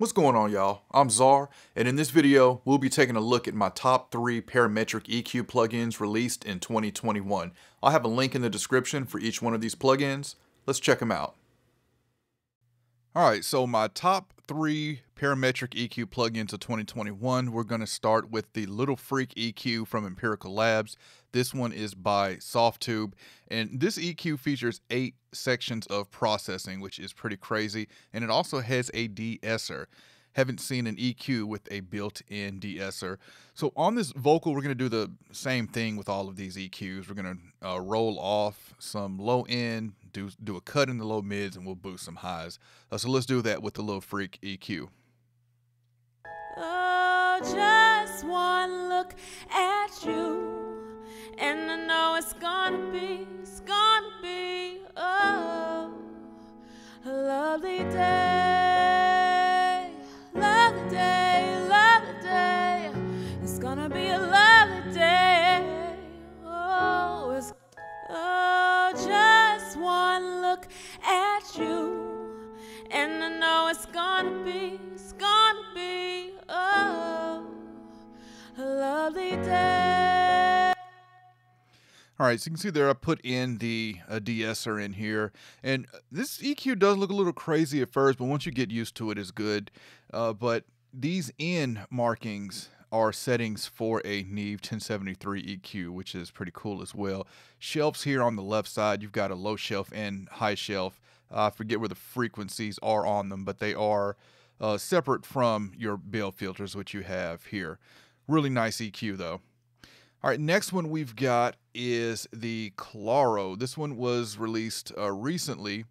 What's going on, y'all? I'm Czar, and in this video, we'll be taking a look at my top 3 parametric EQ plugins released in 2021. I'll have a link in the description for each one of these plugins. Let's check them out. Alright, so my top 3 parametric EQ plugins of 2021, we're going to start with the Little Freak EQ from Empirical Labs. This one is by Softube, and this EQ features 8 sections of processing, which is pretty crazy, and it also has a de-esser. Haven't seen an EQ with a built-in de-esser. So on this vocal, we're going to do the same thing with all of these EQs. We're going to roll off some low end, do a cut in the low mids, and we'll boost some highs. So let's do that with the Little Freak EQ. Oh, just one look at you, and I know it's gonna be, oh, a lovely day, lovely day, lovely day. It's gonna be a lovely day. Oh, just one look at you, and I know it's gonna be, oh, a lovely day. All right, so you can see there I put in the de-esser in here, and this EQ does look a little crazy at first, but once you get used to it, it's good. But these in markings are settings for a Neve 1073 EQ, which is pretty cool as well. Shelves here on the left side, you've got a low shelf and high shelf. I forget where the frequencies are on them, but they are separate from your Bell filters, which you have here. Really nice EQ though. All right, next one we've got is the Claro. This one was released recently,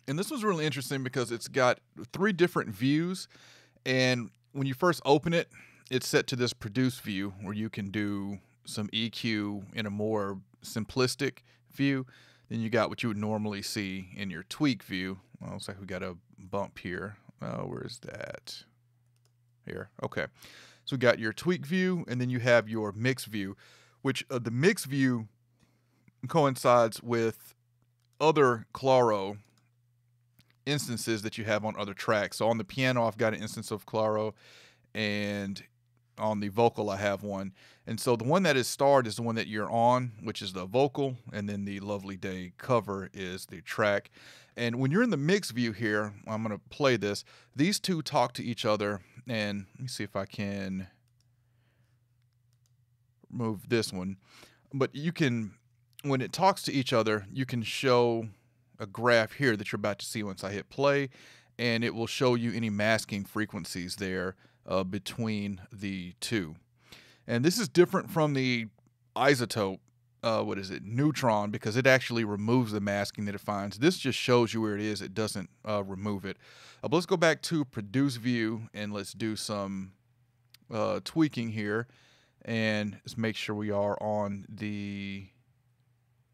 and this was really interesting because it's got 3 different views, and when you first open it, it's set to this produce view where you can do some EQ in a more simplistic view. Then you got what you would normally see in your tweak view. Well, looks like we got a bump here. Where is that? Here. Okay. So we got your tweak view, and then you have your mix view, which the mix view coincides with other Claro instances that you have on other tracks. So on the piano, I've got an instance of Claro, and on the vocal, I have one. And so the one that is starred is the one that you're on, which is the vocal, and then the Lovely Day cover is the track. And when you're in the mix view here, I'm going to play this. These two talk to each other, and let me see if I can remove this one. But you can, when it talks to each other, you can show a graph here that you're about to see once I hit play, and it will show you any masking frequencies there between the two. And this is different from the iZotope, Neutron, because it actually removes the masking that it finds. This just shows you where it is. It doesn't remove it. But let's go back to produce view, and let's do some tweaking here, and let's make sure we are on the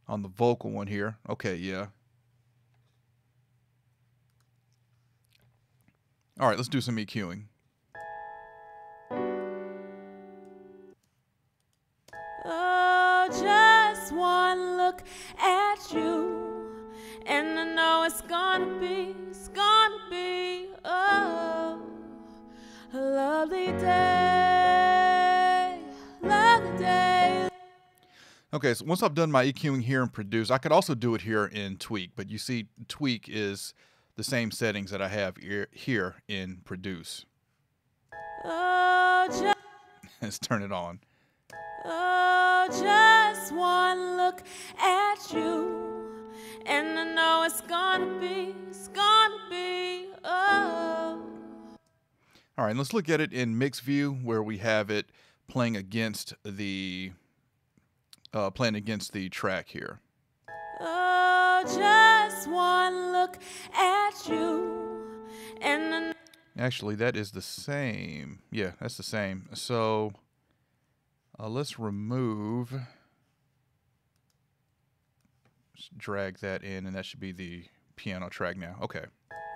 vocal one here. Okay, yeah. All right, let's do some EQing. Oh, just one look at you, and I know it's gonna be, oh, a lovely day, lovely day. Okay, so once I've done my EQing here in Produce, I could also do it here in Tweak, but you see Tweak is the same settings that I have here in Produce. Oh, Let's turn it on. oh, just one look at you, and I know it's gonna be, oh. All right, let's look at it in mix view where we have it playing against the track here. Oh, just one look at you, and actually that is the same. Yeah, that's the same. So let's remove, just drag that in, and that should be the piano track now. Okay.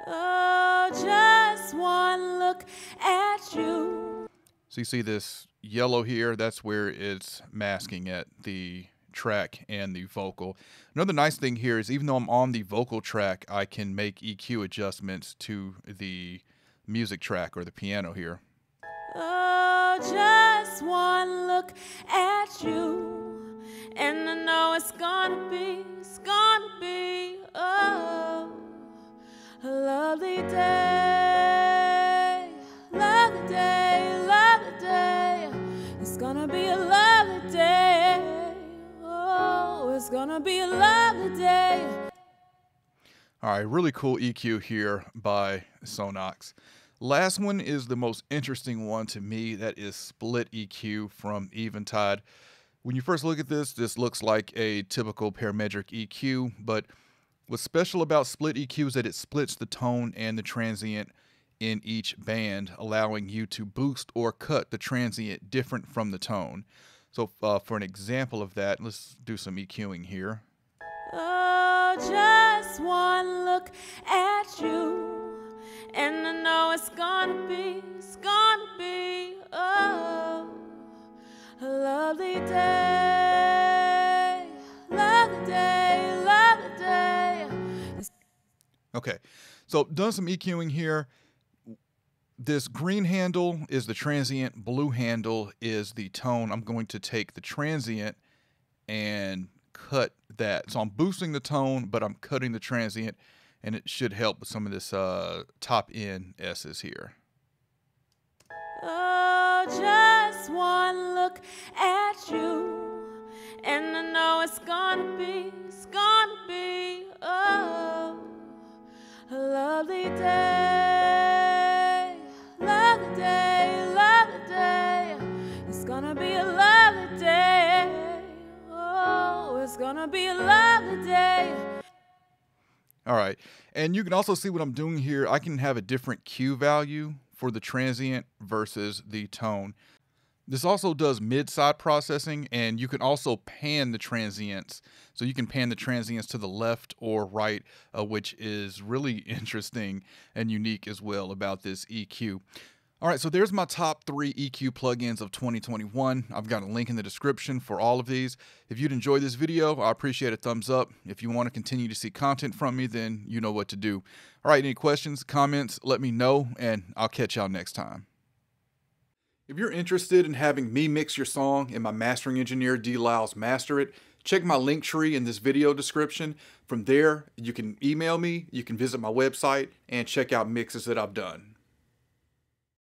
oh, just one look at you. So you see this yellow here, that's where it's masking at the track and the vocal. Another nice thing here is even though I'm on the vocal track, I can make EQ adjustments to the music track or the piano here. Oh, just one look at you, and I know it's gonna be, oh, a lovely day, lovely day, lovely day. It's gonna be a lovely day, oh, it's gonna be a lovely day. All right, really cool EQ here by Sonox. Last one is the most interesting one to me. That is Split EQ from Eventide. When you first look at this, this looks like a typical parametric EQ, but what's special about Split EQ is that it splits the tone and the transient in each band, allowing you to boost or cut the transient different from the tone. So for an example of that, let's do some EQing here. Oh, just one look at you, and I know it's gonna be, oh, a lovely day, lovely day, lovely day. Okay, so done some EQing here. This green handle is the transient, blue handle is the tone. I'm going to take the transient and cut that. So I'm boosting the tone, but I'm cutting the transient, and it should help with some of this top end S's here. Oh, just one look at you, and I know it's gonna be, oh, a lovely day, lovely day, lovely day. It's gonna be a lovely day, oh, it's gonna be a lovely day. All right, and you can also see what I'm doing here. I can have a different Q value for the transient versus the tone. This also does mid-side processing, and you can also pan the transients. So you can pan the transients to the left or right, which is really interesting and unique as well about this EQ. All right, so there's my top 3 EQ plugins of 2021. I've got a link in the description for all of these. If you'd enjoy this video, I appreciate a thumbs up. If you want to continue to see content from me, then you know what to do. All right, any questions, comments, let me know, and I'll catch y'all next time. If you're interested in having me mix your song and my mastering engineer, D. Lyles, master it, check my link tree in this video description. From there, you can email me, you can visit my website, and check out mixes that I've done.